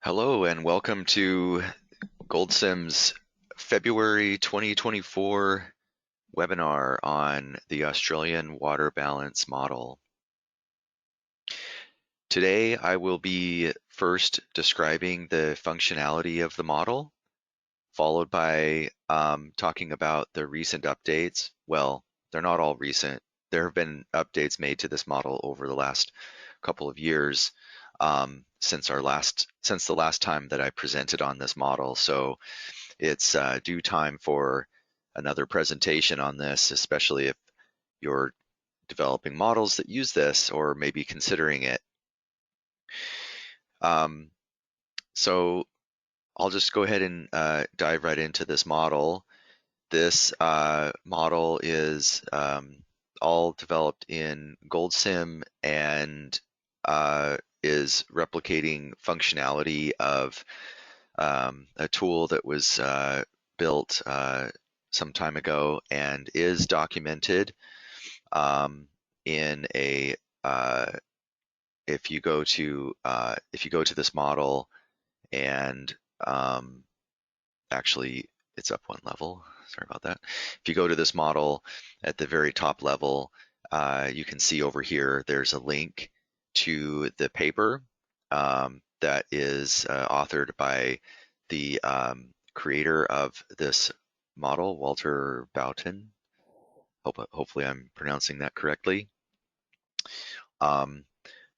Hello and welcome to GoldSim's February 2024 webinar on the Australian water balance model. Today I will be first describing the functionality of the model, followed by talking about the recent updates. Well, they're not all recent. There have been updates made to this model over the last couple of years since the last time that I presented on this model. So it's due time for another presentation on this, especially if you're developing models that use this or maybe considering it. Um, so I'll just go ahead and dive right into this model. This model is all developed in GoldSim and is replicating functionality of a tool that was built some time ago and is documented in a if you go to this model and actually it's up one level. Sorry about that. If you go to this model at the very top level, you can see over here there's a link to the paper that is authored by the creator of this model, Walter Boughton. Hopefully I'm pronouncing that correctly. Um,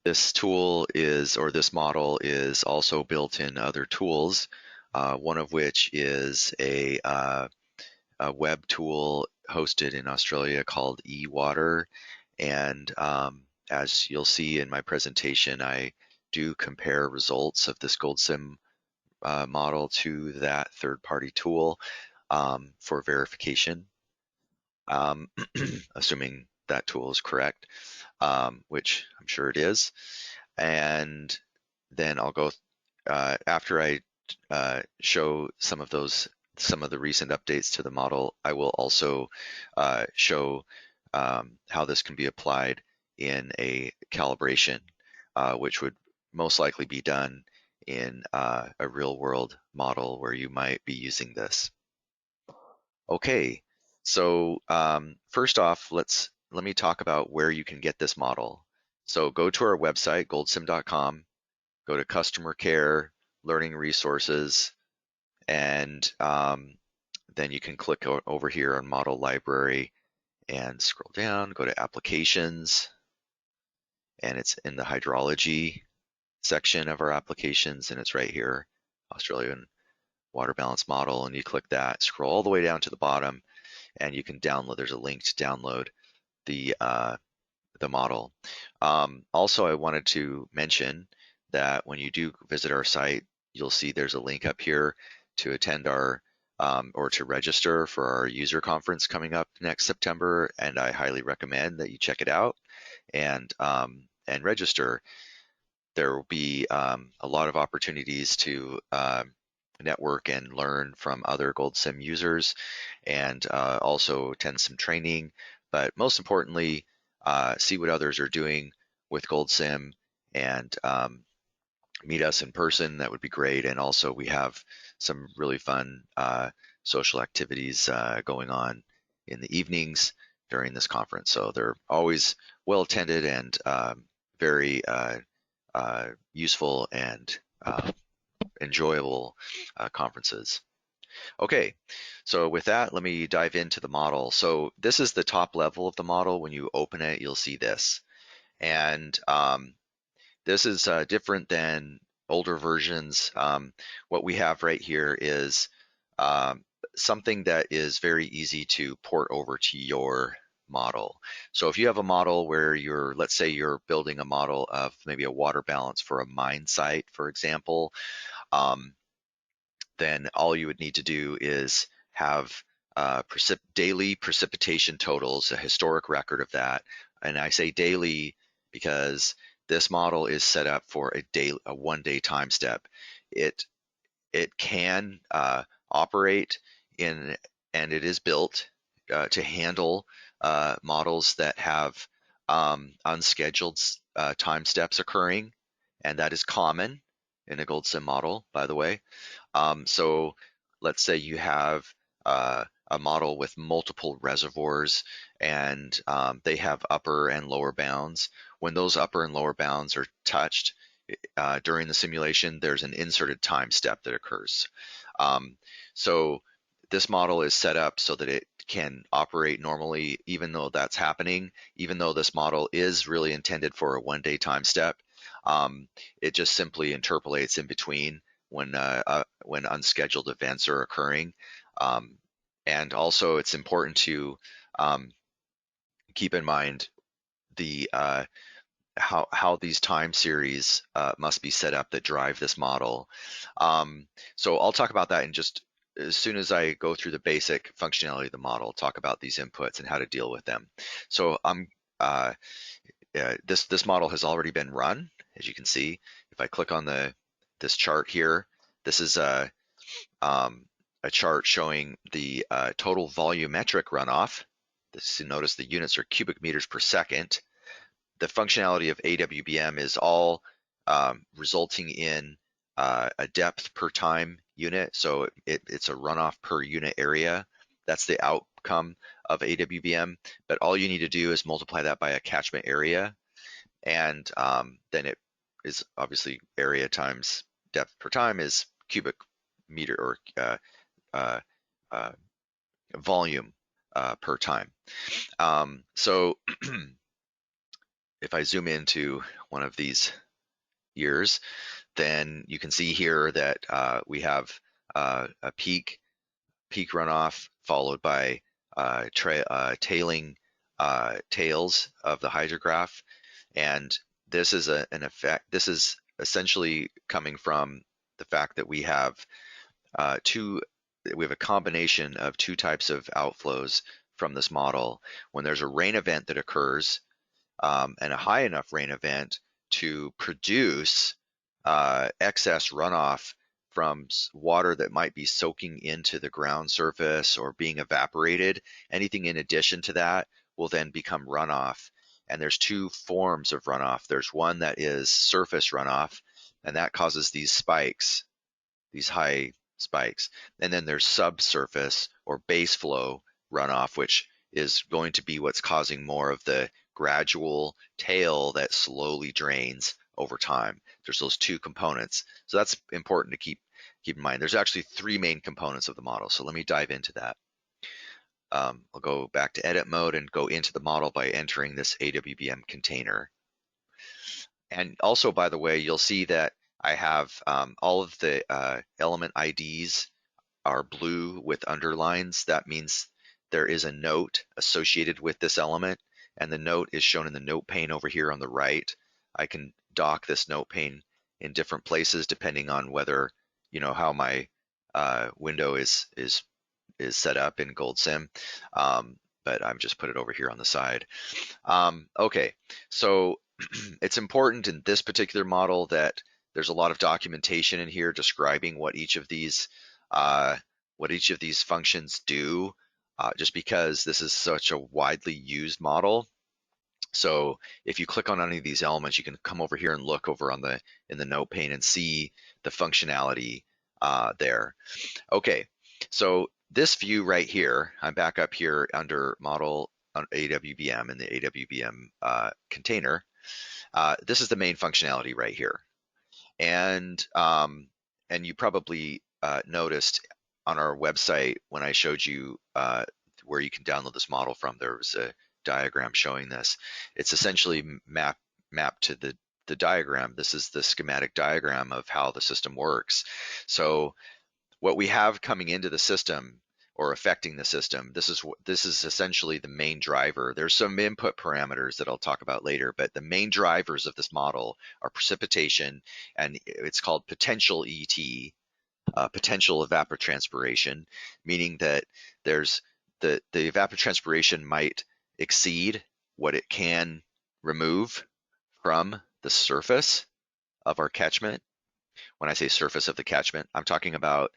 this tool is, or this model is also built in other tools, one of which is a web tool hosted in Australia called eWater. And as you'll see in my presentation, I do compare results of this GoldSim model to that third-party tool for verification, assuming that tool is correct, which I'm sure it is. And then I'll go after I show some of the recent updates to the model. I will also show how this can be applied in a calibration, which would most likely be done in a real-world model where you might be using this. Okay, so first off, let me talk about where you can get this model. So go to our website, goldsim.com, go to customer care, learning resources, and then you can click over here on model library and scroll down, go to applications, and it's in the hydrology section of our applications, and it's right here, Australian water balance model, and you click that, scroll all the way down to the bottom, and you can download, there's a link to download the model. Also, I wanted to mention that when you do visit our site, you'll see there's a link up here to attend our or to register for our user conference coming up next September, and I highly recommend that you check it out and register. There will be a lot of opportunities to network and learn from other GoldSim users and also attend some training, but most importantly, see what others are doing with GoldSim and meet us in person. That would be great. And also we have some really fun social activities going on in the evenings during this conference. So they're always well attended and very useful and enjoyable conferences. Okay, so with that, let me dive into the model. So this is the top level of the model. When you open it, you'll see this. And this is different than older versions. What we have right here is something that is very easy to port over to your model. So if you have a model where let's say you're building a model of maybe a water balance for a mine site, for example, then all you would need to do is have daily precipitation totals, a historic record of that. And I say daily because this model is set up for a 1-day time step. It can operate in, and it is built to handle models that have unscheduled time steps occurring, and that is common. in a GoldSim model, by the way. So let's say you have a model with multiple reservoirs, and they have upper and lower bounds. When those upper and lower bounds are touched during the simulation, there's an inserted time step that occurs. So this model is set up so that it can operate normally, even though that's happening. Even though this model is really intended for a one-day time step, it just simply interpolates in between when unscheduled events are occurring. And also, it's important to keep in mind the how these time series must be set up that drive this model. So I'll talk about that in just as soon as I go through the basic functionality of the model, talk about these inputs and how to deal with them. So this model has already been run, as you can see. If I click on this chart here, this is a chart showing the total volumetric runoff. Notice the units are cubic meters per second. The functionality of AWBM is all resulting in a depth per time unit. So it's a runoff per unit area. That's the outcome of AWBM. But all you need to do is multiply that by a catchment area. And then it is obviously area times depth per time is cubic meter or volume per time. So if I zoom into one of these years, then you can see here that we have a peak runoff followed by tailing tails of the hydrograph, and this is an effect. This is essentially coming from the fact that we have a combination of two types of outflows from this model. When there's a rain event that occurs, and a high enough rain event to produce excess runoff from water that might be soaking into the ground surface or being evaporated, anything in addition to that will then become runoff. And there's two forms of runoff. There's one that is surface runoff, and that causes these spikes, these high spikes. And then there's subsurface or base flow runoff, which is going to be what's causing more of the gradual tail that slowly drains over time. There's those two components. So that's important to keep in mind. There's actually three main components of the model. So let me dive into that. I'll go back to edit mode and go into the model by entering this AWBM container. And also, by the way, you'll see that I have all of the element IDs are blue with underlines. That means there is a note associated with this element, and the note is shown in the note pane over here on the right. I can dock this note pane in different places depending on whether, how my window is set up in GoldSim, but I'm just put it over here on the side. Okay, so it's important in this particular model that there's a lot of documentation in here describing what each of these functions do, just because this is such a widely used model. So if you click on any of these elements, you can come over here and look over in the note pane and see the functionality there. Okay, so this view right here, I'm back up here under model on AWBM in the AWBM container. This is the main functionality right here. And you probably noticed on our website when I showed you where you can download this model from, there was a diagram showing this. It's essentially mapped to the diagram. This is the schematic diagram of how the system works. So what we have coming into the system or affecting the system, this is essentially the main driver. There's some input parameters that I'll talk about later, but the main drivers of this model are precipitation, and it's called potential ET, potential evapotranspiration, meaning that there's the evapotranspiration might exceed what it can remove from the surface of our catchment. When I say surface of the catchment, I'm talking about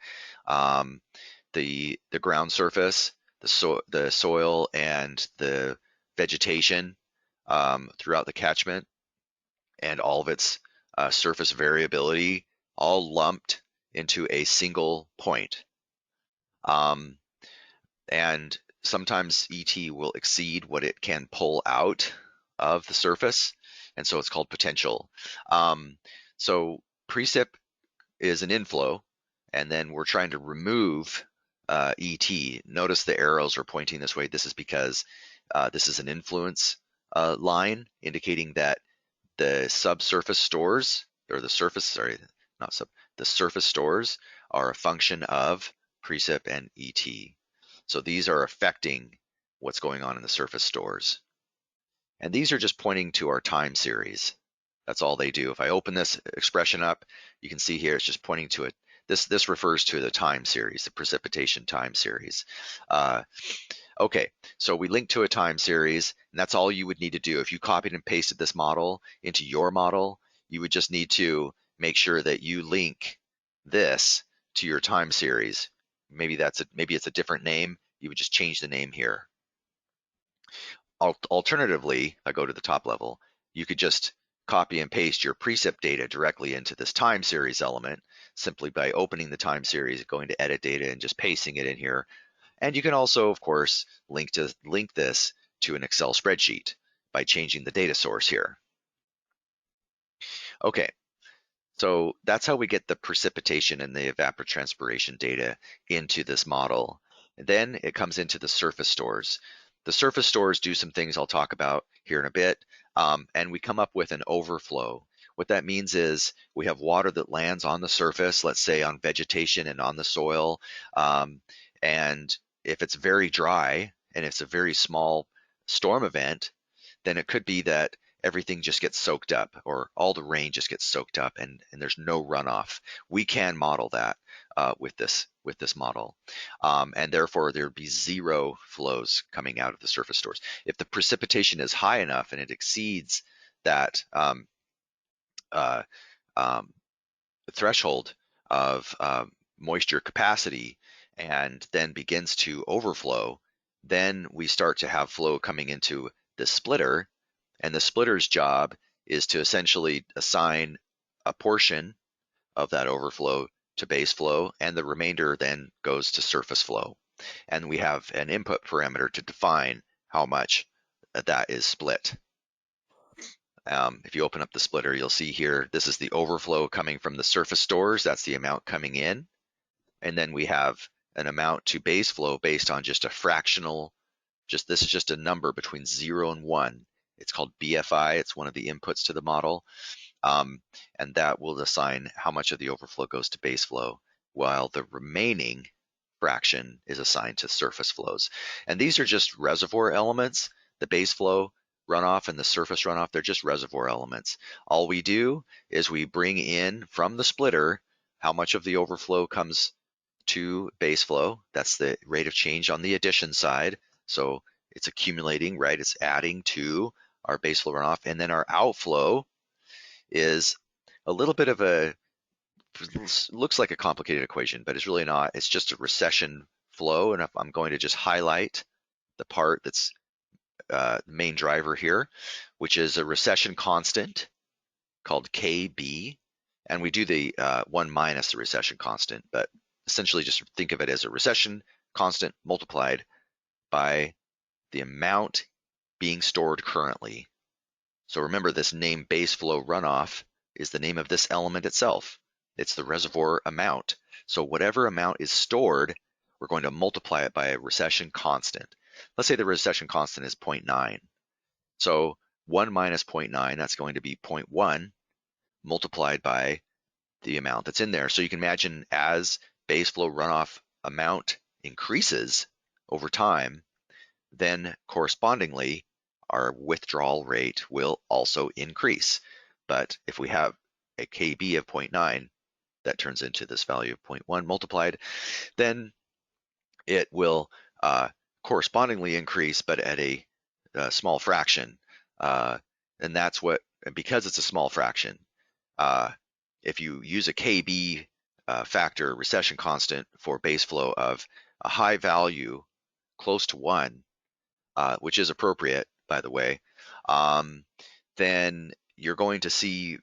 the ground surface, the soil and the vegetation throughout the catchment, and all of its surface variability all lumped into a single point. And sometimes ET will exceed what it can pull out of the surface, and so it's called potential. So precip is an inflow, and then we're trying to remove ET. Notice the arrows are pointing this way. This is because this is an influence line indicating that the subsurface stores, or the surface, sorry, not sub, the surface stores are a function of precip and ET. So these are affecting what's going on in the surface stores. And these are just pointing to our time series. That's all they do. If I open this expression up, you can see here it's just pointing to it. This refers to the time series, the precipitation time series. Okay, so we link to a time series, and that's all you would need to do. If you copied and pasted this model into your model, you would just need to make sure that you link this to your time series. Maybe it's a different name. You would just change the name here. Alternatively, if I go to the top level, you could just copy and paste your precip data directly into this time series element simply by opening the time series, going to edit data, and just pasting it in here. And you can also, of course, link this to an Excel spreadsheet by changing the data source here. Okay, so that's how we get the precipitation and the evapotranspiration data into this model. And then it comes into the surface stores. The surface stores do some things I'll talk about here in a bit, and we come up with an overflow. What that means is we have water that lands on the surface, let's say on vegetation and on the soil, and if it's very dry and it's a very small storm event, then it could be that everything just gets soaked up, or all the rain just gets soaked up, and there's no runoff. We can model that with this model, and therefore there'd be zero flows coming out of the surface stores. If the precipitation is high enough and it exceeds that threshold of moisture capacity and then begins to overflow, then we start to have flow coming into the splitter, and the splitter's job is to essentially assign a portion of that overflow to base flow, and the remainder then goes to surface flow. And we have an input parameter to define how much that is split. If you open up the splitter, you'll see here, this is the overflow coming from the surface stores. That's the amount coming in. And then we have an amount to base flow based on just a fractional, this is just a number between 0 and 1. It's called BFI. It's one of the inputs to the model. And that will assign how much of the overflow goes to base flow, while the remaining fraction is assigned to surface flows. And these are just reservoir elements. The base flow runoff and the surface runoff, they're just reservoir elements. All we do is we bring in from the splitter how much of the overflow comes to base flow. That's the rate of change on the addition side. So it's accumulating, right? It's adding to our base flow runoff. And then our outflow is a little bit of looks like a complicated equation, but it's really not. It's just a recession flow. And I'm going to just highlight the part that's the main driver here, which is a recession constant called KB. And we do the 1 minus the recession constant, but essentially just think of it as a recession constant multiplied by the amount being stored currently. So remember, this name base flow runoff is the name of this element itself. It's the reservoir amount. So whatever amount is stored, we're going to multiply it by a recession constant. Let's say the recession constant is 0.9. So 1 minus 0.9, that's going to be 0.1 multiplied by the amount that's in there. So you can imagine as base flow runoff amount increases over time, then correspondingly our withdrawal rate will also increase. But if we have a KB of 0.9, that turns into this value of 0.1 multiplied, then it will correspondingly increase, but at a small fraction. And that's because it's a small fraction, if you use a KB factor recession constant for base flow of a high value close to 1, which is appropriate, by the way, then you're going to see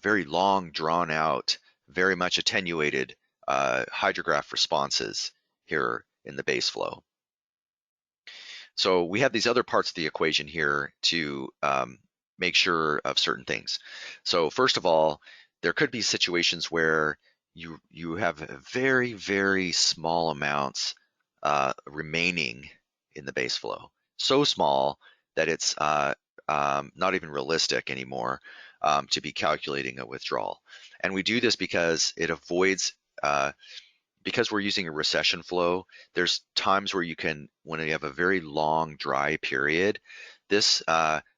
very long, drawn out very much attenuated hydrograph responses here in the base flow. So we have these other parts of the equation here to make sure of certain things. So first of all, there could be situations where you have very, very small amounts remaining in the base flow. So small that it's not even realistic anymore to be calculating a withdrawal. And we do this because it avoids because we're using a recession flow, there's times where you can, when you have a very long dry period, this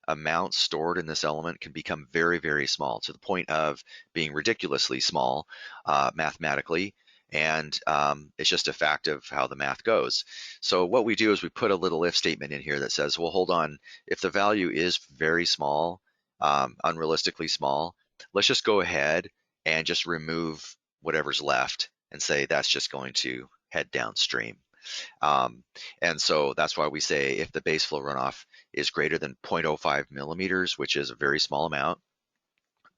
amount stored in this element can become very, very small, to the point of being ridiculously small mathematically. And it's just a fact of how the math goes. So what we do is we put a little if statement in here that says, well, hold on, if the value is very small, unrealistically small, let's just go ahead and just remove whatever's left and say that's just going to head downstream. And so that's why we say if the base flow runoff is greater than 0.05 millimeters, which is a very small amount,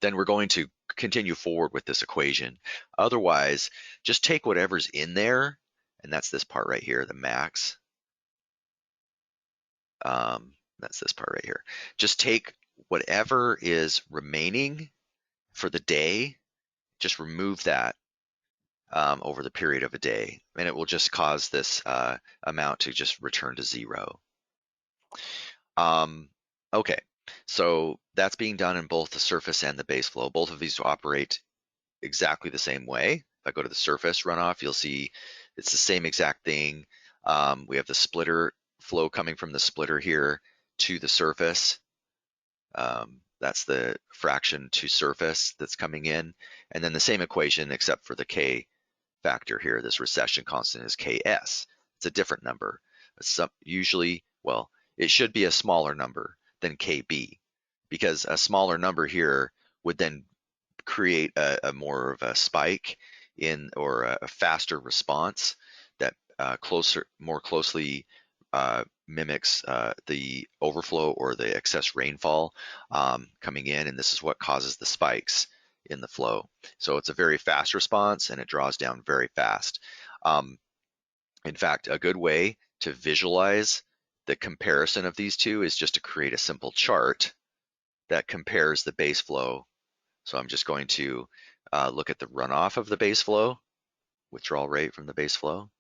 then we're going to continue forward with this equation. Otherwise, just take whatever's in there, and that's this part right here, the max. That's this part right here. Just take whatever is remaining for the day, just remove that over the period of a day, and it will just cause this amount to just return to zero. Okay, so that's being done in both the surface and the base flow. Both of these operate exactly the same way. If I go to the surface runoff, you'll see it's the same exact thing. We have the splitter flow coming from the splitter here to the surface. That's the fraction to surface that's coming in, and then the same equation except for the K factor here, this recession constant is Ks. It's a different number. It's usually, well, it should be a smaller number than Kb, because a smaller number here would then create a more of a spike in, or a faster response that more closely mimics the overflow or the excess rainfall coming in, and this is what causes the spikes in the flow. So it's a very fast response and it draws down very fast. In fact, a good way to visualize the comparison of these two is just to create a simple chart that compares the base flow. So I'm just going to look at the runoff of the base flow, withdrawal rate from the base flow,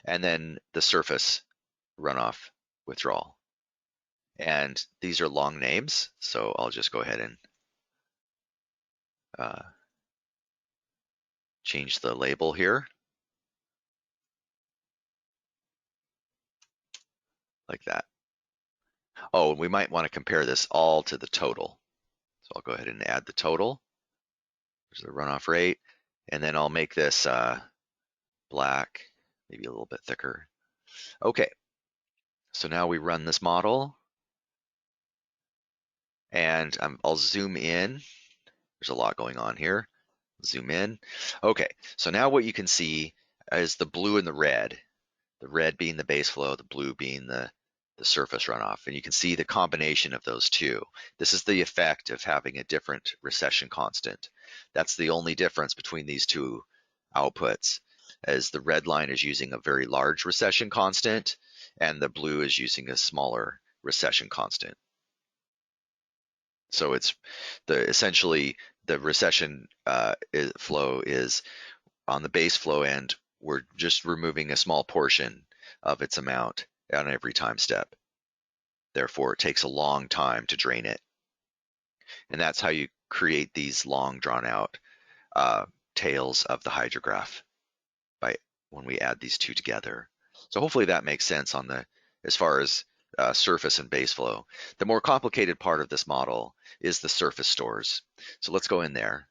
and then the surface runoff withdrawal. And these are long names, so I'll just go ahead and change the label here, like that. Oh, we might want to compare this all to the total. So I'll go ahead and add the total. There's the runoff rate, and then I'll make this black, maybe a little bit thicker. Okay, so now we run this model, and I'll zoom in. There's a lot going on here. Zoom in. Okay, so now what you can see is the blue and the red being the base flow, the blue being the surface runoff. And you can see the combination of those two. This is the effect of having a different recession constant. That's the only difference between these two outputs, as the red line is using a very large recession constant and the blue is using a smaller recession constant. So it's essentially the recession flow is on the base flow end, we're just removing a small portion of its amount on every time step. Therefore, it takes a long time to drain it. And that's how you create these long drawn out tails of the hydrograph when we add these two together. So hopefully that makes sense on the as far as surface and base flow. The more complicated part of this model is the surface stores. So let's go in there.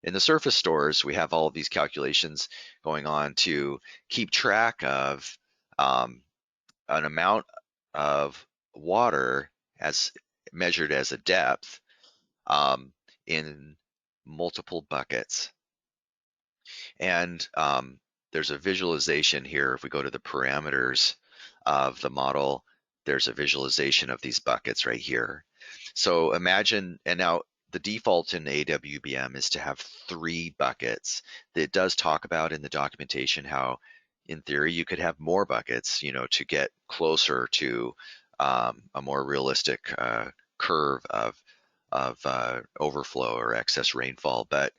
In the surface stores, we have all of these calculations going on to keep track of an amount of water as measured as a depth in multiple buckets. And there's a visualization here. If we go to the parameters of the model, there's a visualization of these buckets right here. So imagine, and now the default in AWBM is to have 3 buckets. It does talk about in the documentation how, in theory, you could have more buckets, to get closer to a more realistic curve of overflow or excess rainfall. But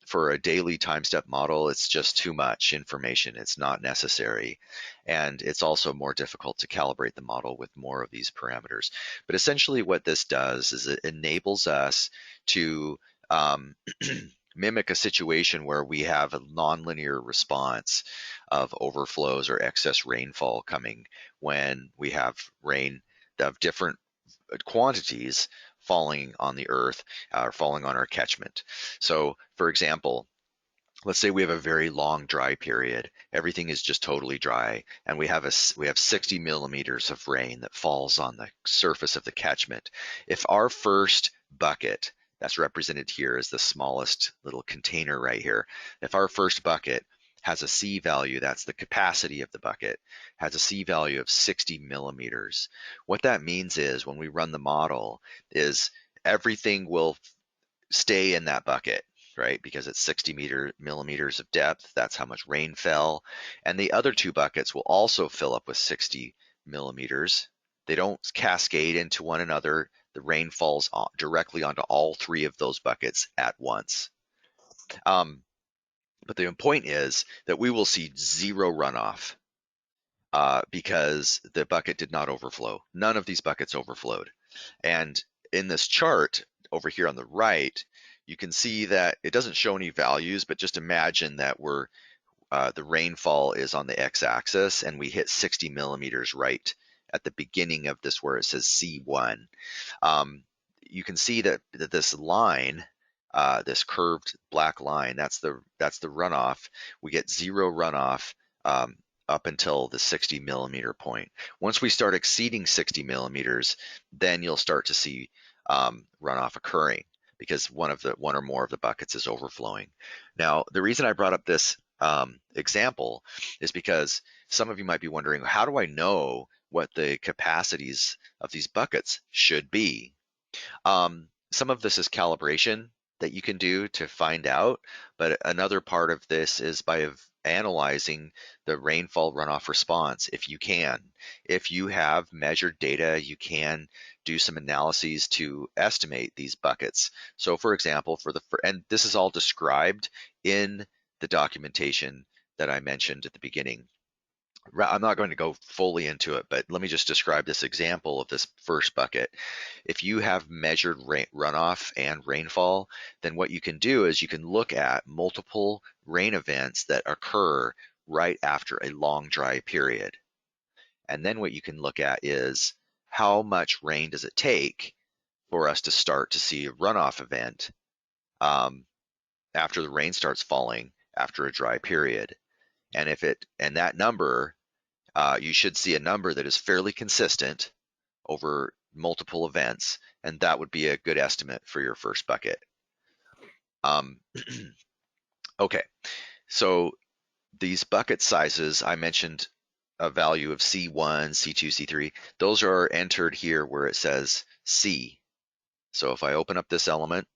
for a daily time step model, it's just too much information. It's not necessary. And it's also more difficult to calibrate the model with more of these parameters. But essentially what this does is it enables us to mimic a situation where we have a nonlinear response of overflows or excess rainfall coming when we have rain of different quantities falling on the earth or falling on our catchment. So for example, let's say we have a very long dry period. Everything is just totally dry, and we have 60 millimeters of rain that falls on the surface of the catchment. If our first bucket, that's represented here as the smallest little container right here, if our first bucket has a C value, that's the capacity of the bucket, has a C value of 60 millimeters. What that means is when we run the model is everything will stay in that bucket, right? Because it's 60 millimeters of depth, that's how much rain fell. And the other 2 buckets will also fill up with 60 millimeters. They don't cascade into one another. The rain falls directly onto all 3 of those buckets at once. But the point is that we will see 0 runoff because the bucket did not overflow. None of these buckets overflowed. And in this chart over here on the right, you can see that it doesn't show any values, but just imagine that the rainfall is on the x-axis and we hit 60 millimeters right at the beginning of this where it says C1. You can see that this line, this curved black line, that's the runoff. We get 0 runoff up until the 60 millimeter point. Once we start exceeding 60 millimeters, then you'll start to see runoff occurring because one or more of the buckets is overflowing. Now, the reason I brought up this example is because some of you might be wondering, how do I know what the capacities of these buckets should be? Some of this is calibration that you can do to find out, but another part of this is by analyzing the rainfall runoff response if you can. If you have measured data, you can do some analyses to estimate these buckets. So for example, and this is all described in the documentation that I mentioned at the beginning. I'm not going to go fully into it, but let me just describe this example of this first bucket. If you have measured runoff and rainfall, then what you can do is you can look at multiple rain events that occur right after a long dry period. And then what you can look at is how much rain does it take for us to start to see a runoff event after the rain starts falling after a dry period. And that number, you should see a number that is fairly consistent over multiple events, and that would be a good estimate for your first bucket. Okay, so these bucket sizes, I mentioned a value of C1, C2, C3. Those are entered here where it says C. So if I open up this element,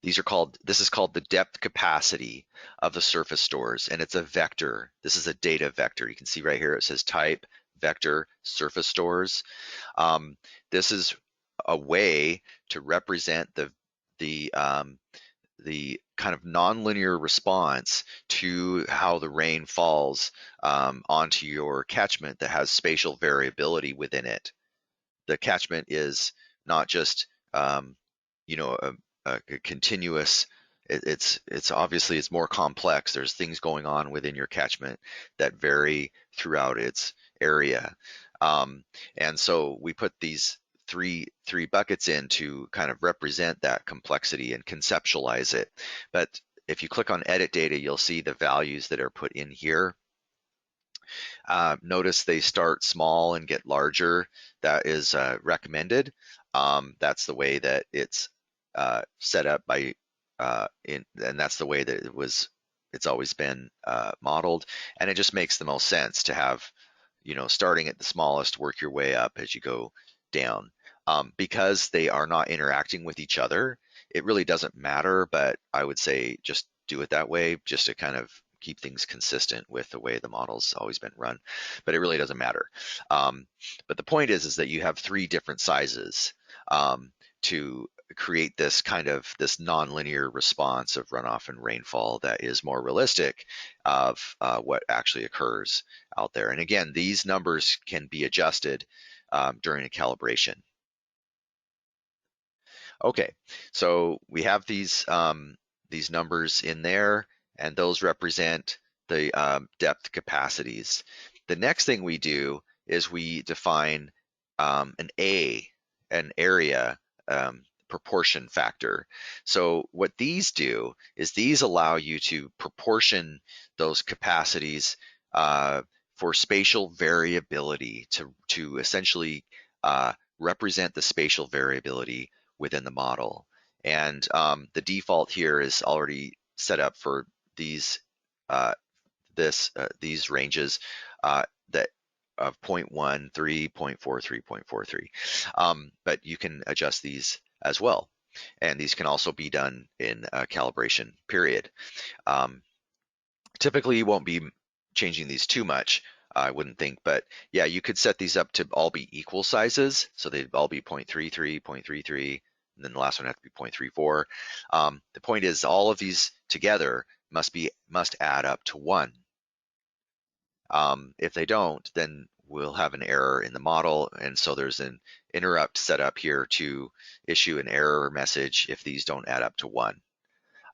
this is called the depth capacity of the surface stores, and it's a vector. This is a data vector. You can see right here it says type vector surface stores. This is a way to represent the kind of nonlinear response to how the rain falls onto your catchment that has spatial variability within it. The catchment is not just a continuous. It's obviously it's more complex. There's things going on within your catchment that vary throughout its area, and so we put these three buckets in to kind of represent that complexity and conceptualize it. But if you click on edit data, you'll see the values that are put in here. Notice they start small and get larger. That is recommended. That's the way that it's set up by and that's the way that it's always been modeled, and it just makes the most sense to have, starting at the smallest, work your way up as you go down. Because they are not interacting with each other, it really doesn't matter, but I would say just do it that way just to kind of keep things consistent with the way the model's always been run, but it really doesn't matter. But the point is that you have 3 different sizes to create this kind of this nonlinear response of runoff and rainfall that is more realistic of what actually occurs out there. And again, these numbers can be adjusted during a calibration. Okay, so we have these numbers in there, and those represent the depth capacities. The next thing we do is we define an area proportion factor. So what these do is these allow you to proportion those capacities for spatial variability to essentially represent the spatial variability within the model. And the default here is already set up for these these ranges that of 0.13, 0.43, 0.43. But you can adjust these as well. And these can also be done in a calibration period. Typically, you won't be changing these too much, I wouldn't think, but yeah, you could set these up to all be equal sizes. So they'd all be 0.33, 0.33, and then the last one has to be 0.34. The point is all of these together must add up to 1. If they don't, then we'll have an error in the model, and so there's an interrupt set up here to issue an error message if these don't add up to 1.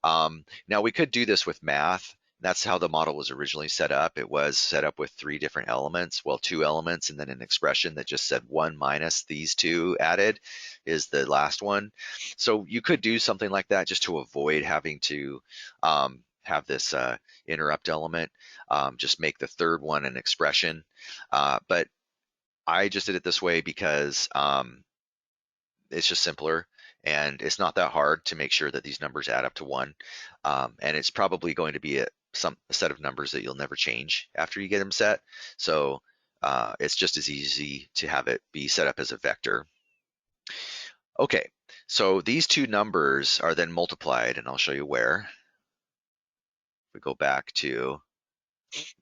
Now we could do this with math. That's how the model was originally set up. It was set up with 3 different elements, well, 2 elements, and then an expression that just said 1 minus these 2 added is the last one. So you could do something like that just to avoid having to have this interrupt element. Just make the third one an expression. But I just did it this way because it's just simpler. And it's not that hard to make sure that these numbers add up to 1. And it's probably going to be a set of numbers that you'll never change after you get them set. So it's just as easy to have it be set up as a vector. Okay, so these 2 numbers are then multiplied, and I'll show you where. We go back to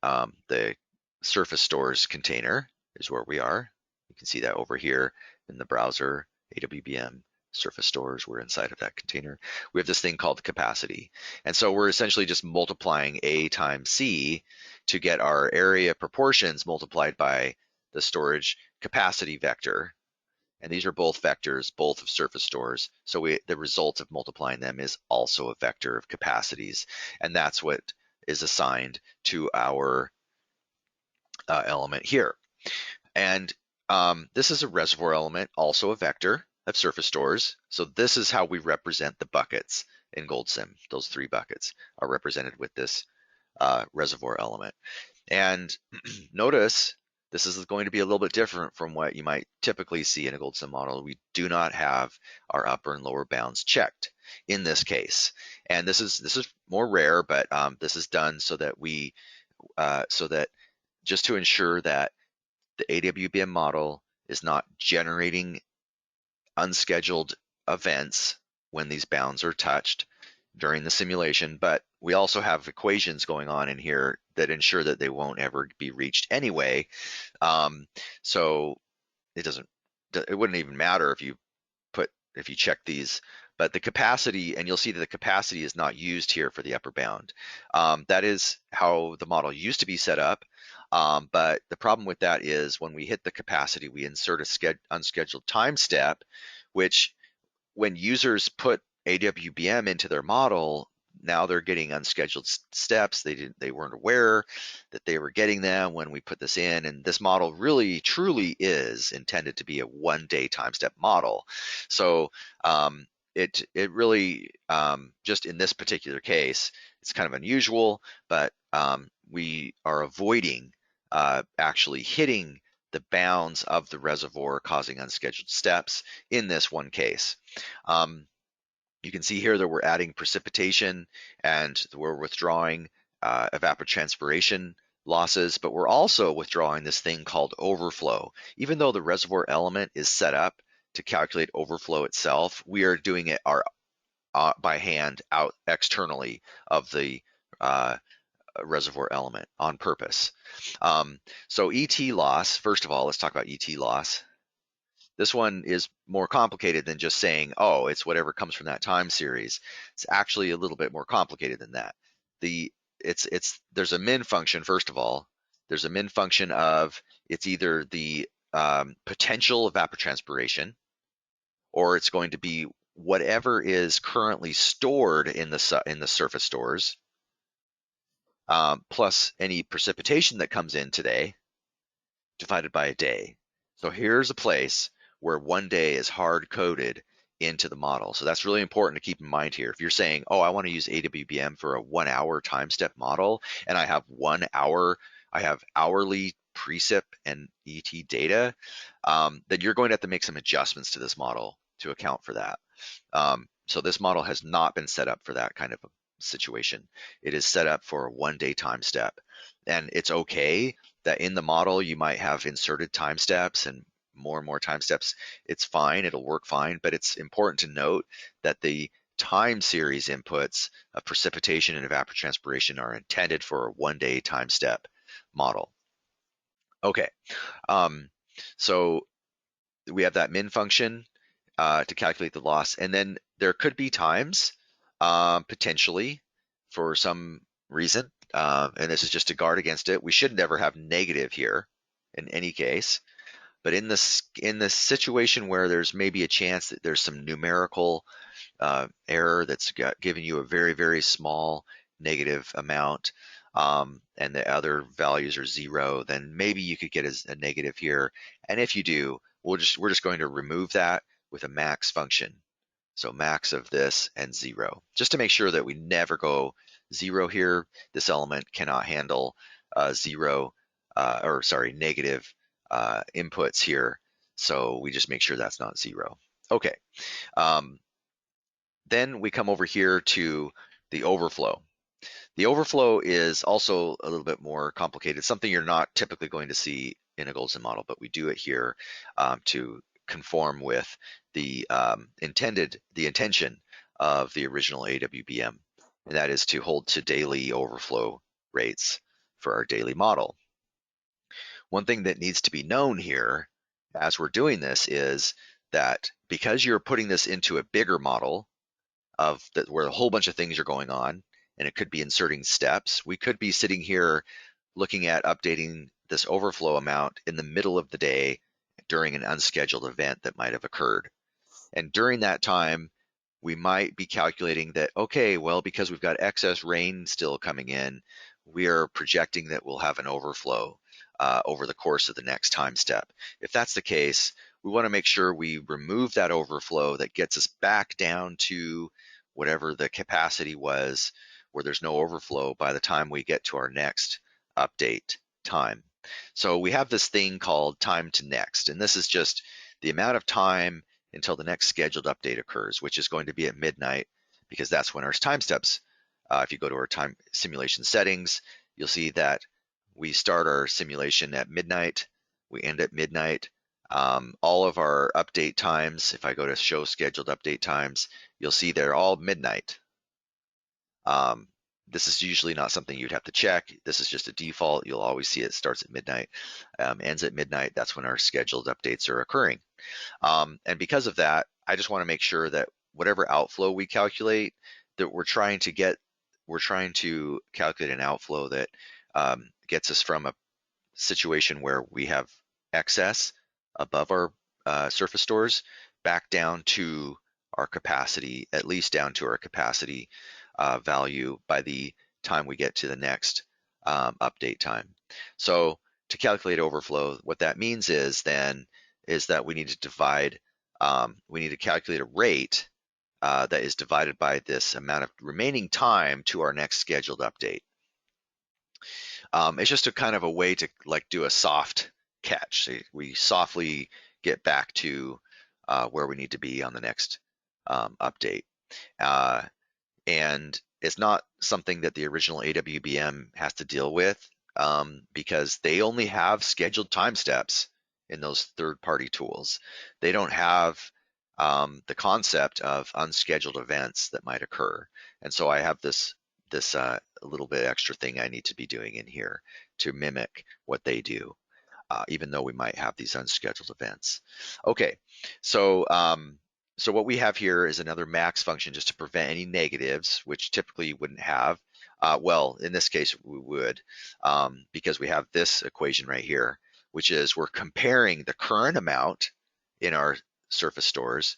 the surface stores container is where we are. You can see that over here in the browser, AWBM. Surface stores, we're inside of that container. We have this thing called capacity. And so we're essentially just multiplying A times C to get our area proportions multiplied by the storage capacity vector. And these are both vectors, both of surface stores. So the result of multiplying them is also a vector of capacities. And that's what is assigned to our element here. And this is a reservoir element, also a vector of surface stores. So this is how we represent the buckets in GoldSim. Those 3 buckets are represented with this reservoir element. And notice this is going to be a little bit different from what you might typically see in a GoldSim model. We do not have our upper and lower bounds checked in this case. And this is more rare, but this is done so that just to ensure that the AWBM model is not generating unscheduled events when these bounds are touched during the simulation, but we also have equations going on in here that ensure that they won't ever be reached anyway. So it wouldn't even matter if you check these, but the capacity, and you'll see that the capacity is not used here for the upper bound. That is how the model used to be set up. But the problem with that is when we hit the capacity, we insert a unscheduled time step, which when users put AWBM into their model, now they're getting unscheduled steps. They weren't aware that they were getting them when we put this in. And this model really, truly is intended to be a 1-day time step model. So it really, just in this particular case, it's kind of unusual, but we are avoiding actually hitting the bounds of the reservoir causing unscheduled steps in this one case. You can see here that we're adding precipitation and we're withdrawing evapotranspiration losses, but we're also withdrawing this thing called overflow. Even though the reservoir element is set up to calculate overflow itself, we are doing it by hand out externally of the reservoir element on purpose. So ET loss, first of all, let's talk about ET loss. This one is more complicated than just saying, oh, it's whatever comes from that time series. It's actually a little bit more complicated than that. There's a min function, first of all. There's a min function of it's either the potential evapotranspiration, or it's going to be whatever is currently stored in the surface stores, plus any precipitation that comes in today, divided by a day. So here's a place where one day is hard coded into the model. So that's really important to keep in mind here. If you're saying, oh, I want to use AWBM for a 1 hour time step model, and I have 1 hour, I have hourly precip and ET data, then you're going to have to make some adjustments to this model to account for that. So this model has not been set up for that kind of a situation. It is set up for a 1 day time step. And it's okay that in the model you might have inserted time steps and more time steps. It's fine, it'll work fine, but it's important to note that the time series inputs of precipitation and evapotranspiration are intended for a 1 day time step model. Okay, so we have that min function to calculate the loss, and then there could be times potentially for some reason, and this is just to guard against it. We should never have negative here in any case, but in this situation where there's maybe a chance that there's some numerical error that's giving you a very small negative amount, and the other values are 0, then maybe you could get a negative here. And if you do, we're just going to remove that with a max function. So max of this and 0, just to make sure that we never go 0 here. This element cannot handle negative inputs here. So we just make sure that's not 0. Okay. Then we come over here to the overflow. The overflow is also a little bit more complicated, something you're not typically going to see in a GoldSim model, but we do it here to conform with the intention of the original AWBM, and that is to hold to daily overflow rates for our daily model. One thing that needs to be known here as we're doing this is that because you're putting this into a bigger model where a whole bunch of things are going on, and it could be inserting steps, we could be sitting here looking at updating this overflow amount in the middle of the day during an unscheduled event that might have occurred. And during that time, we might be calculating that, okay, well, because we've got excess rain still coming in, we are projecting that we'll have an overflow over the course of the next time step. If that's the case, we want to make sure we remove that overflow that gets us back down to whatever the capacity was, where there's no overflow by the time we get to our next update time. So we have this thing called time to next, and this is just the amount of time until the next scheduled update occurs, which is going to be at midnight, because that's when our time steps. If you go to our time simulation settings, you'll see that we start our simulation at midnight, we end at midnight. All of our update times, if I go to show scheduled update times, you'll see they're all midnight. This is usually not something you'd have to check. This is just a default. You'll always see it starts at midnight, ends at midnight. That's when our scheduled updates are occurring. And because of that, I just want to make sure that whatever outflow we calculate, that we're trying to calculate an outflow that gets us from a situation where we have excess above our surface stores back down to our capacity, at least down to our capacity value by the time we get to the next update time. So to calculate overflow, what that means is that we need to calculate a rate that is divided by this amount of remaining time to our next scheduled update. It's just a kind of a way to do a soft catch. So we softly get back to where we need to be on the next update. And it's not something that the original AWBM has to deal with because they only have scheduled time steps in those third-party tools. They don't have the concept of unscheduled events that might occur. And so I have this a little bit extra thing I need to be doing in here to mimic what they do, even though we might have these unscheduled events. Okay, so so what we have here is another max function just to prevent any negatives, which typically you wouldn't have. Well, in this case, we would, because we have this equation right here, which is we're comparing the current amount in our surface stores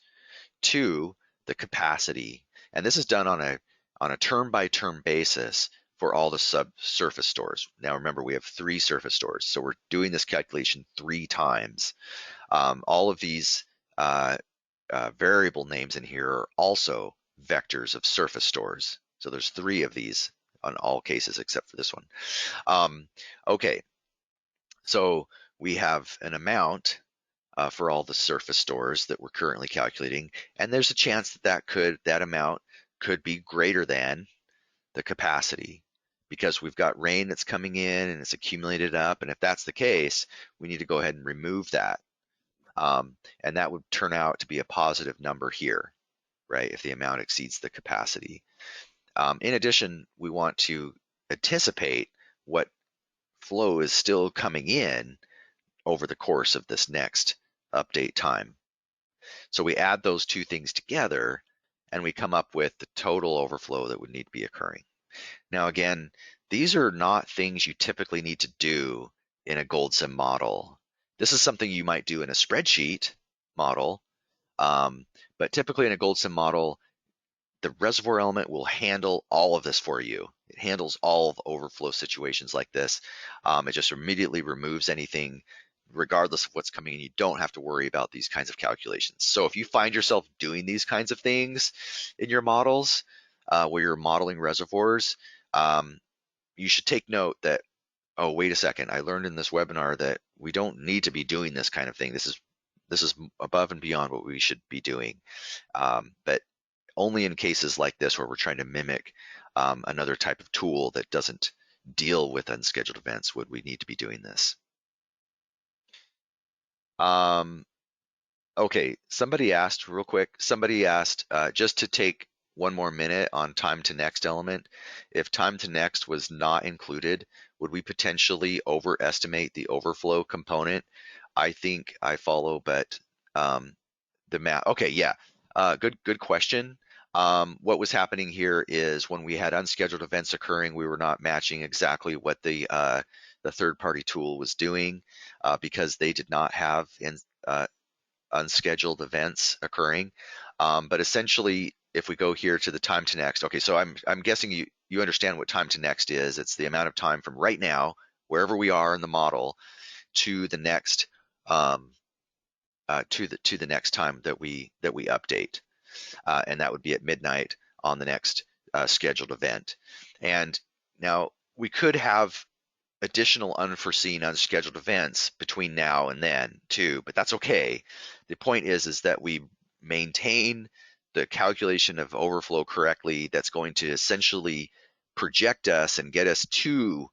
to the capacity. And this is done on a term by term basis for all the subsurface stores. Now remember, we have 3 surface stores, so we're doing this calculation 3 times. All of these variable names in here are also vectors of surface stores. So there's 3 of these on all cases except for this one. Okay, so we have an amount for all the surface stores that we're currently calculating, and there's a chance that that amount could be greater than the capacity because we've got rain that's coming in and it's accumulated up, and if that's the case, we need to go ahead and remove that, and that would turn out to be a positive number here, right, if the amount exceeds the capacity. In addition, we want to anticipate what flow is still coming in over the course of this next update time. So we add those 2 things together and we come up with the total overflow that would need to be occurring. Now again, these are not things you typically need to do in a GoldSim model. This is something you might do in a spreadsheet model, but typically in a GoldSim model, the reservoir element will handle all of this for you. It handles all of overflow situations like this. It just immediately removes anything regardless of what's coming in. You don't have to worry about these kinds of calculations. So if you find yourself doing these kinds of things in your models, where you're modeling reservoirs, you should take note that, oh, wait a second, I learned in this webinar that we don't need to be doing this kind of thing. This is above and beyond what we should be doing. But only in cases like this where we're trying to mimic another type of tool that doesn't deal with unscheduled events would we need to be doing this. Okay, somebody asked real quick, just to take one more minute on time to next element. If time to next was not included, would we potentially overestimate the overflow component? I think I follow, but the math, okay, yeah, good question. What was happening here is when we had unscheduled events occurring, we were not matching exactly what the third-party tool was doing because they did not have unscheduled events occurring. But essentially, if we go here to the time to next, okay, so I'm guessing you understand what time to next is. It's the amount of time from right now, wherever we are in the model, to the next to the next time that we update, and that would be at midnight on the next scheduled event. And now we could have additional unforeseen unscheduled events between now and then too, but that's okay. The point is that we maintain the calculation of overflow correctly. That's going to essentially project us and get us to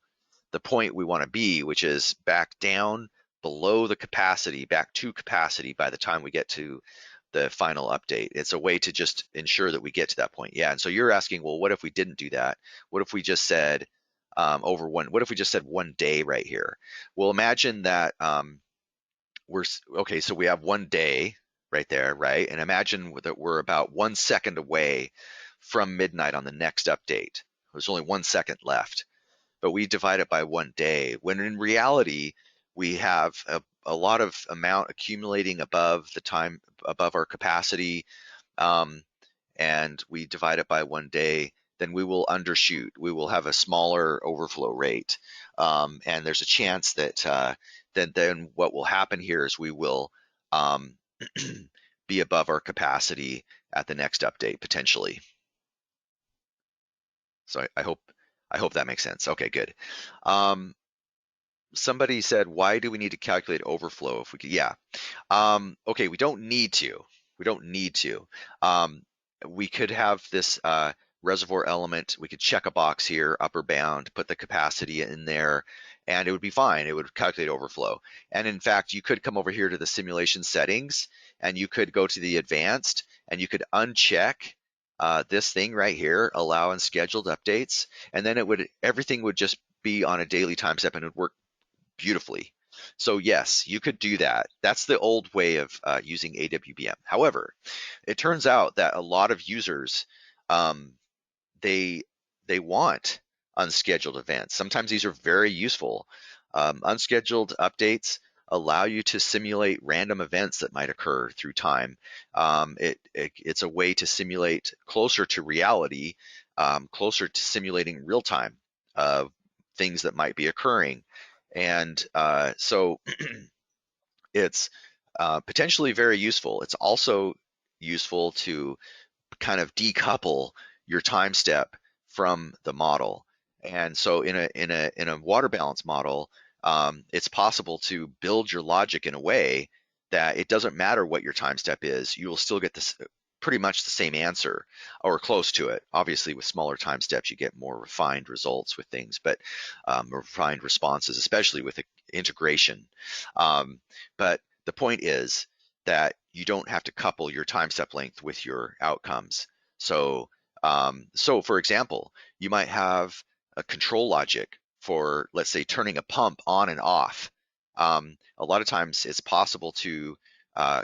the point we want to be, which is back down below the capacity, back to capacity by the time we get to the final update. It's a way to just ensure that we get to that point. Yeah, and so you're asking, well, what if we didn't do that? What if we just said what if we just said 1 day right here? Well, imagine that okay, so we have 1 day right there, right? And imagine that we're about 1 second away from midnight on the next update. There's only 1 second left, but we divide it by 1 day, when in reality, we have a lot of amount accumulating above our capacity, and we divide it by 1 day, then we will undershoot. We will have a smaller overflow rate, and there's a chance that then what will happen here is we will be above our capacity at the next update potentially. So I hope that makes sense. Okay, good. Somebody said, why do we need to calculate overflow if we could? Yeah. Okay, we don't need to. We don't need to. We could have this reservoir element. We could check a box here, upper bound, put the capacity in there, and it would be fine. It would calculate overflow. And in fact, you could come over here to the simulation settings and you could go to the advanced and you could uncheck this thing right here, allow unscheduled updates, and then everything would just be on a daily time step and it would work beautifully. So yes, you could do that. That's the old way of using AWBM. However, it turns out that a lot of users, um, they want unscheduled events. Sometimes these are very useful. Unscheduled updates allow you to simulate random events that might occur through time. It's a way to simulate closer to reality, closer to simulating real time things that might be occurring. And so it's potentially very useful. It's also useful to kind of decouple your time step from the model. And so in a water balance model, it's possible to build your logic in a way that it doesn't matter what your time step is, you will still get this pretty much the same answer or close to it. Obviously, with smaller time steps, you get more refined results with things, but refined responses, especially with integration. But the point is that you don't have to couple your time step length with your outcomes. So, so for example, you might have a control logic for, let's say, turning a pump on and off. A lot of times it's possible to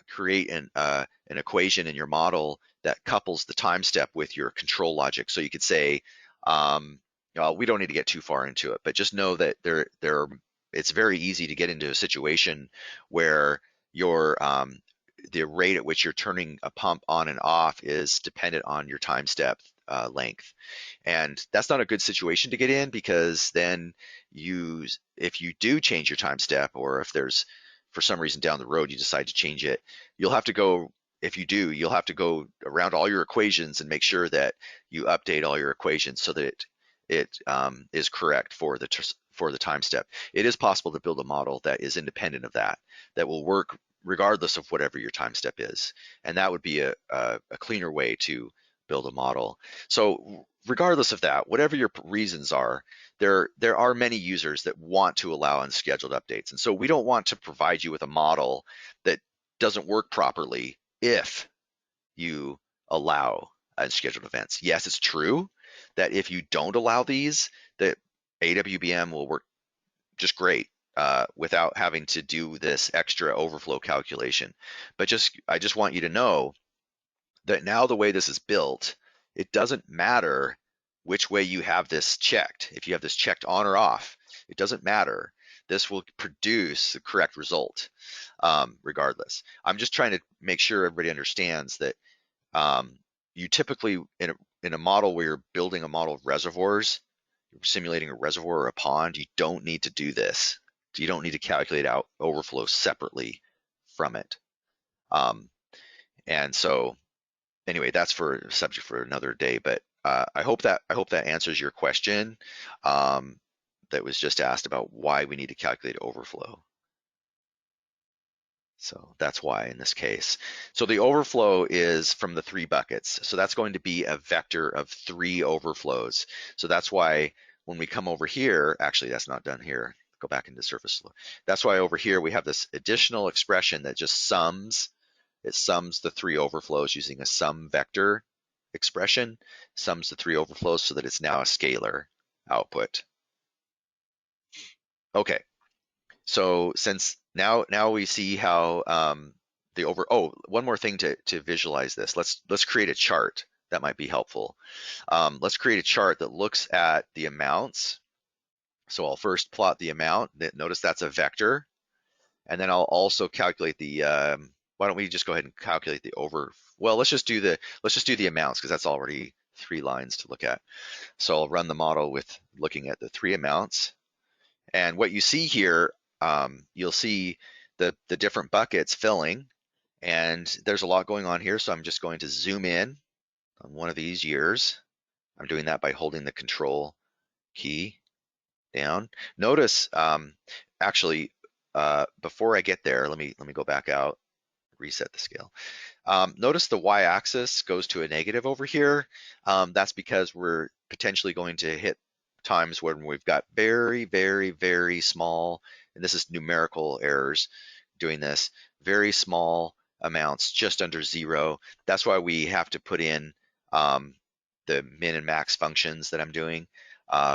create an equation in your model that couples the time step with your control logic. So you could say, we don't need to get too far into it, but just know that it's very easy to get into a situation where the rate at which you're turning a pump on and off is dependent on your time step length. And that's not a good situation to get in, because then if you do change your time step, or if there's for some reason down the road you decide to change it, you'll have to go around all your equations and make sure that you update all your equations so that it is correct for the time step. It is possible to build a model that is independent of that will work regardless of whatever your time step is. And that would be a cleaner way to build a model. So regardless of that, whatever your reasons are, there are many users that want to allow unscheduled updates. And so we don't want to provide you with a model that doesn't work properly if you allow unscheduled events. Yes, it's true that if you don't allow these, that AWBM will work just great without having to do this extra overflow calculation. But I just want you to know that now the way this is built, it doesn't matter which way you have this checked. If you have this checked on or off, it doesn't matter. This will produce the correct result regardless. I'm just trying to make sure everybody understands that you typically, in a model where you're building a model of reservoirs, you're simulating a reservoir or a pond, you don't need to do this. You don't need to calculate out overflow separately from it. And so anyway, that's for a subject for another day, but I hope that answers your question that was just asked about why we need to calculate overflow. So that's why in this case. So the overflow is from the 3 buckets. So that's going to be a vector of 3 overflows. So that's why when we come over here, actually that's not done here. Go back into surface flow. That's why over here we have this additional expression that just sums. It sums the 3 overflows using a sum vector expression, sums the 3 overflows so that it's now a scalar output. Okay. So since now we see how one more thing to visualize this. Let's create a chart that might be helpful. Let's create a chart that looks at the amounts. So I'll first plot the amount. Notice that's a vector, and then I'll also calculate the. Why don't we just go ahead and calculate the Well, let's just do the amounts, because that's already 3 lines to look at. So I'll run the model with looking at the 3 amounts, and what you see here. You'll see the different buckets filling, and there's a lot going on here. So I'm just going to zoom in on one of these years. I'm doing that by holding the control key down. Notice, actually, before I get there, let me go back out, reset the scale. Notice the y-axis goes to a negative over here. That's because we're potentially going to hit times when we've got very, very, very small, and this is numerical errors doing this, very small amounts just under 0. That's why we have to put in the min and max functions that I'm doing,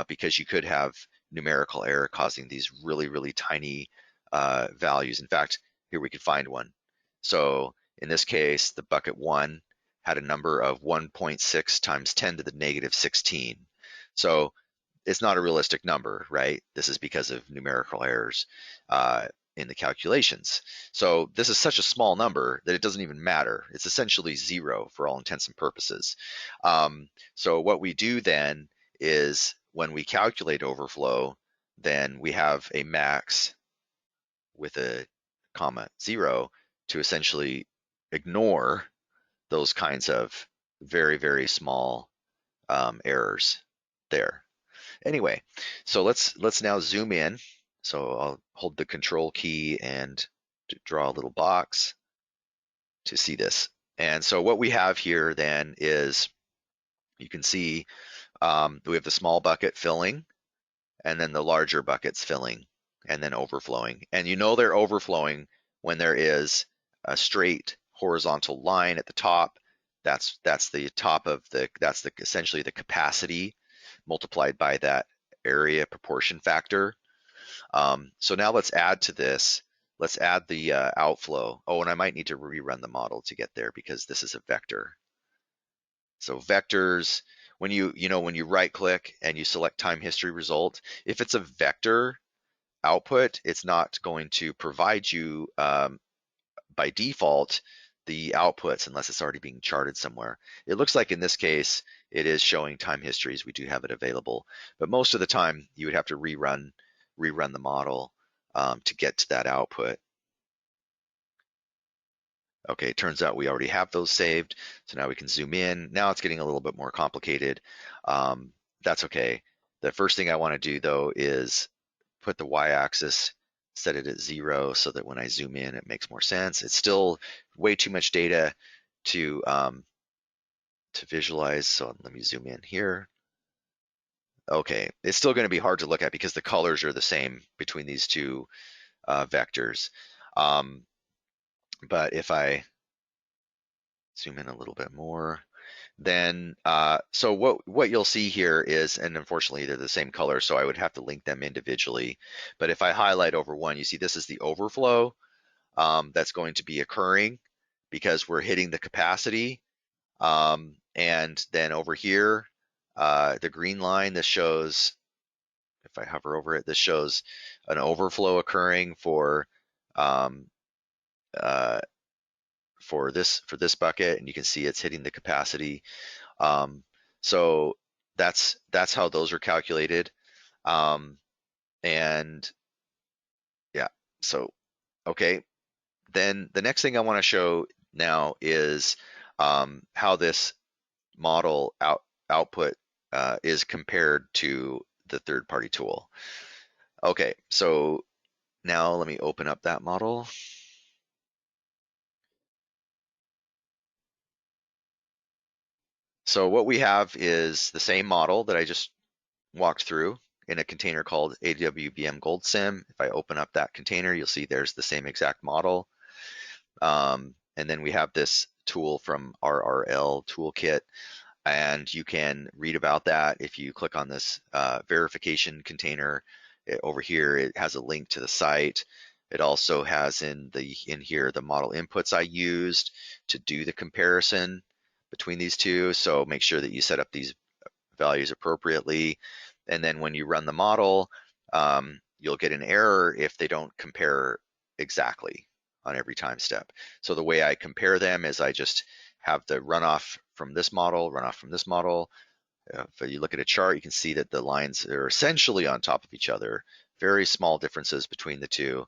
because you could have numerical error causing these really, really tiny values. In fact, here we could find one. So in this case, the bucket 1 had a number of 1.6 times 10 to the negative 16. So it's not a realistic number, right? This is because of numerical errors in the calculations. So this is such a small number that it doesn't even matter. It's essentially 0 for all intents and purposes. So what we do then is when we calculate overflow, then we have a max with a comma 0 to essentially ignore those kinds of very, very small errors there. Anyway, so let's now zoom in. So I'll hold the control key and draw a little box to see this. And so what we have here then is, you can see we have the small bucket filling, and then the larger buckets filling, and then overflowing. And you know they're overflowing when there is a straight horizontal line at the top. That's the top of that's essentially the capacity multiplied by that area proportion factor. So now let's add to this. Let's add the outflow. Oh, and I might need to rerun the model to get there because this is a vector. So vectors, when when you right click and you select time history result, if it's a vector output, it's not going to provide you by default the outputs unless it's already being charted somewhere. It looks like in this case it is showing time histories. We do have it available, but most of the time you would have to rerun the model to get to that output. Okay, it turns out we already have those saved, so now we can zoom in. Now it's getting a little bit more complicated. That's okay. The first thing I want to do though is put the y-axis, set it at 0 so that when I zoom in it makes more sense. It's still way too much data to visualize, so let me zoom in here. Okay, it's still going to be hard to look at because the colors are the same between these two vectors. But if I zoom in a little bit more, then so what you'll see here is, and unfortunately they're the same color, so I would have to link them individually. But if I highlight over one, you see this is the overflow that's going to be occurring because we're hitting the capacity. And then over here, the green line, this shows, if I hover over it, this shows an overflow occurring for this bucket, and you can see it's hitting the capacity. So that's how those are calculated. And yeah, so okay. Then the next thing I want to show now is how this model output is compared to the third-party tool. Okay, so now let me open up that model. So what we have is the same model that I just walked through in a container called AWBM GoldSim. If I open up that container, you'll see there's the same exact model. And then we have this tool from RRL Toolkit, and you can read about that if you click on this verification container. Over here, it has a link to the site. It also has in here the model inputs I used to do the comparison between these two. So make sure that you set up these values appropriately. And then when you run the model, you'll get an error if they don't compare exactly on every time step. So the way I compare them is I just have the runoff from this model, runoff from this model. If you look at a chart, you can see that the lines are essentially on top of each other. Very small differences between the two.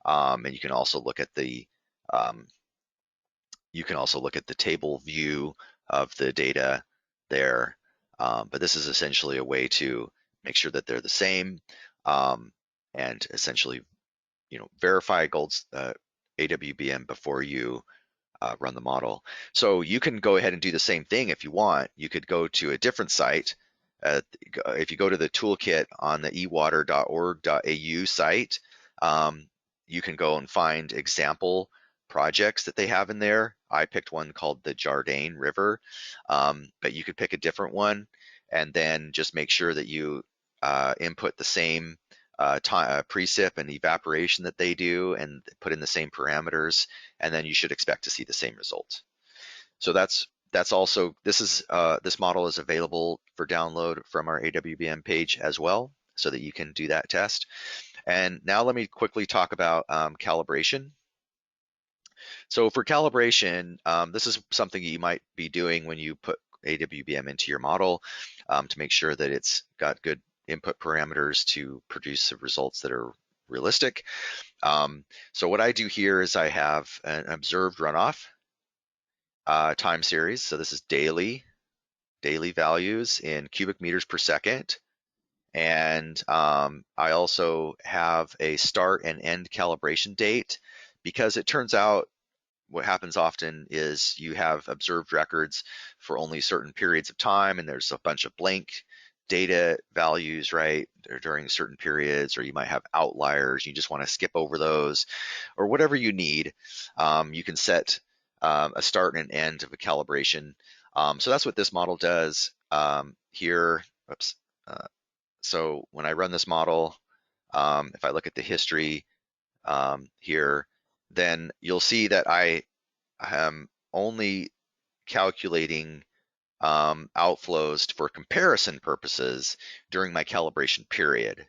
And you can also look at the table view of the data there. But this is essentially a way to make sure that they're the same, and essentially, verify AWBM before you run the model. So you can go ahead and do the same thing if you want. You could go to a different site. If you go to the toolkit on the ewater.org.au site, you can go and find example projects that they have in there. I picked one called the Jardine River, but you could pick a different one, and then just make sure that you input the same precip and evaporation that they do, and put in the same parameters, and then you should expect to see the same results. So that's also, this model is available for download from our AWBM page as well, so that you can do that test. And now let me quickly talk about calibration. So for calibration, this is something you might be doing when you put AWBM into your model, to make sure that it's got good input parameters to produce the results that are realistic. So what I do here is I have an observed runoff time series. So this is daily values in cubic meters per second. And I also have a start and end calibration date, because it turns out what happens often is you have observed records for only certain periods of time, and there's a bunch of blank data values, right, during certain periods, or you might have outliers. You just want to skip over those, or whatever you need. You can set a start and an end of a calibration. So that's what this model does here. Oops. So when I run this model, if I look at the history here, then you'll see that I am only calculating outflows for comparison purposes during my calibration period.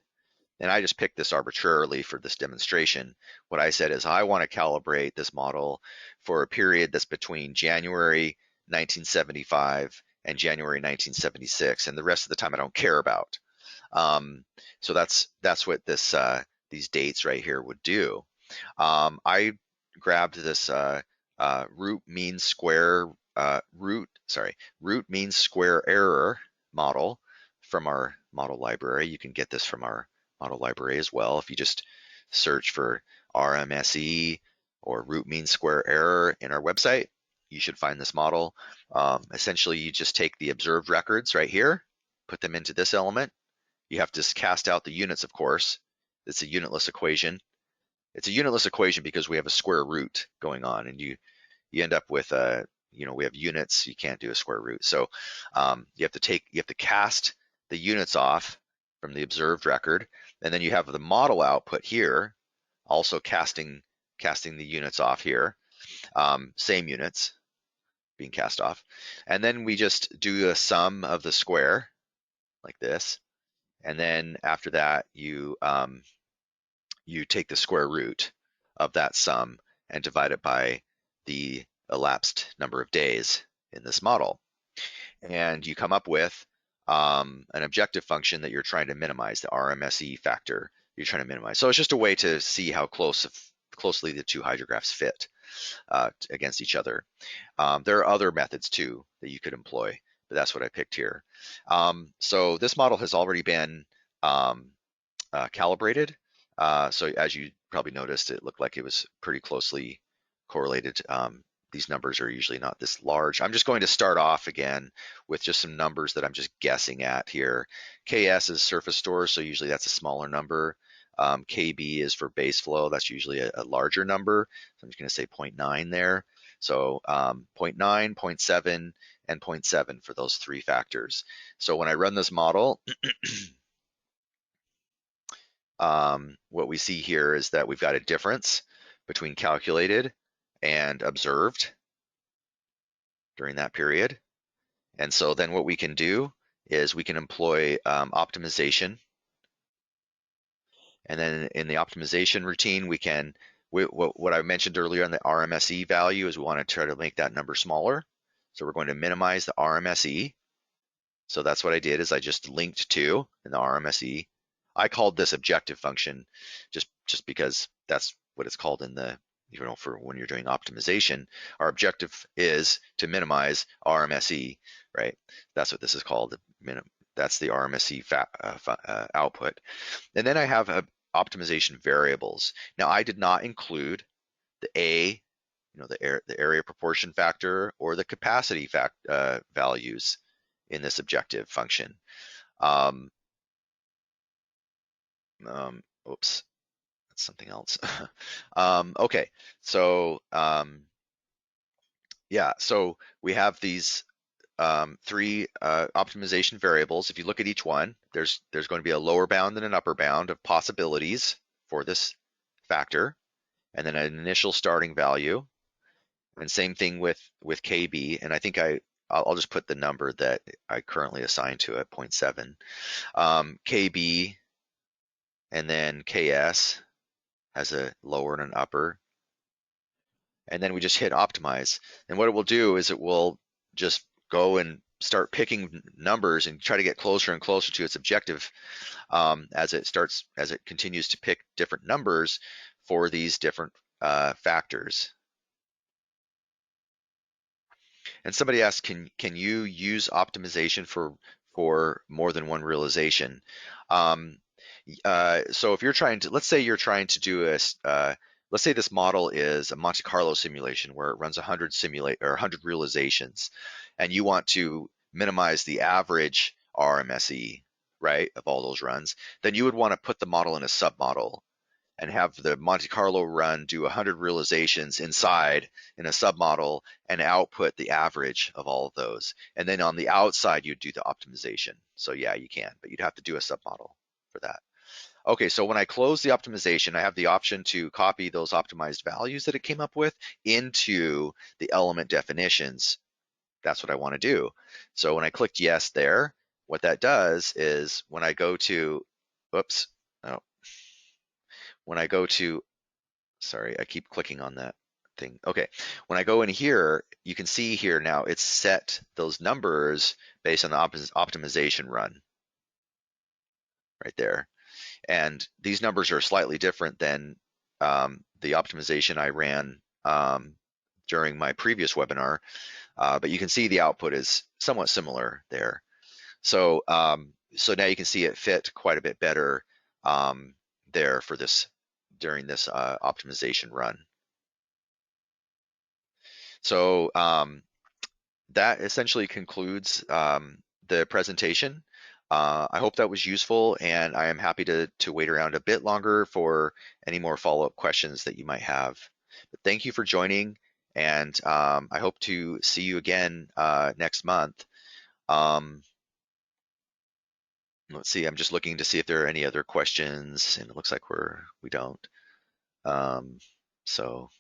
And I just picked this arbitrarily for this demonstration. What I said is I want to calibrate this model for a period that's between January 1975 and January 1976, and the rest of the time I don't care about. So that's what these dates right here would do. I grabbed this root mean square error model from our model library. You can get this from our model library as well. If you just search for RMSE or root mean square error in our website, you should find this model. Essentially, you just take the observed records right here, put them into this element. You have to cast out the units, of course. It's a unitless equation. It's a unitless equation because we have a square root going on, and you end up with we have units. You can't do a square root, so you have to cast the units off from the observed record, and then you have the model output here, also casting the units off here, same units being cast off, and then we just do a sum of the square like this. And then after that, you take the square root of that sum and divide it by the elapsed number of days in this model. And you come up with an objective function that you're trying to minimize, the RMSE factor you're trying to minimize. So it's just a way to see how closely the two hydrographs fit against each other. There are other methods too that you could employ, but that's what I picked here. So this model has already been calibrated. So as you probably noticed, it looked like it was pretty closely correlated. These numbers are usually not this large. I'm just going to start off again with just some numbers that I'm just guessing at here. KS is surface store, so usually that's a smaller number. KB is for base flow. That's usually a larger number. So I'm just going to say 0.9 there. So 0.9, 0.7, and 0.7 for those three factors. So when I run this model, what we see here is that we've got a difference between calculated and observed during that period. And so then what we can do is we can employ optimization. And then in the optimization routine, what I mentioned earlier on the RMSE value is we want to try to make that number smaller. So we're going to minimize the RMSE. So that's what I did, is I just linked to in the RMSE. I called this objective function just because that's what it's called in the, for when you're doing optimization. Our objective is to minimize RMSE, right? That's what this is called. That's the RMSE output. And then I have optimization variables. Now I did not include the the area proportion factor or the capacity values in this objective function. Oops, that's something else. Okay, so yeah, so we have these three optimization variables. If you look at each one, there's going to be a lower bound and an upper bound of possibilities for this factor, and then an initial starting value. And same thing with KB. And I think I'll just put the number that I currently assign to it, 0.7. KB and then KS has a lower and an upper. And then we just hit optimize. And what it will do is it will just go and start picking numbers and try to get closer and closer to its objective as it continues to pick different numbers for these different factors. And somebody asked, can you use optimization for more than one realization? So if you're trying to, let's say you're trying to do let's say this model is a Monte Carlo simulation where it runs 100 realizations, and you want to minimize the average RMSE, right, of all those runs, then you would want to put the model in a submodel and have the Monte Carlo run do 100 realizations inside in a submodel and output the average of all of those. And then on the outside, you'd do the optimization. So yeah, you can, but you'd have to do a submodel for that. Okay, so when I close the optimization, I have the option to copy those optimized values that it came up with into the element definitions. That's what I want to do. So when I clicked yes there, what that does is when I go to, oops, oh, when I go to, sorry, I keep clicking on that thing. Okay, when I go in here, you can see here now it's set those numbers based on the optimization run right there. And these numbers are slightly different than the optimization I ran during my previous webinar, but you can see the output is somewhat similar there. So, so now you can see it fit quite a bit better there for this during this optimization run. So that essentially concludes the presentation. I hope that was useful, and I am happy to wait around a bit longer for any more follow-up questions that you might have. But thank you for joining, and I hope to see you again next month. Let's see, I'm just looking to see if there are any other questions, and it looks like we don't. So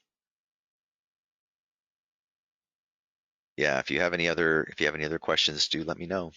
yeah, if you have any other questions, do let me know.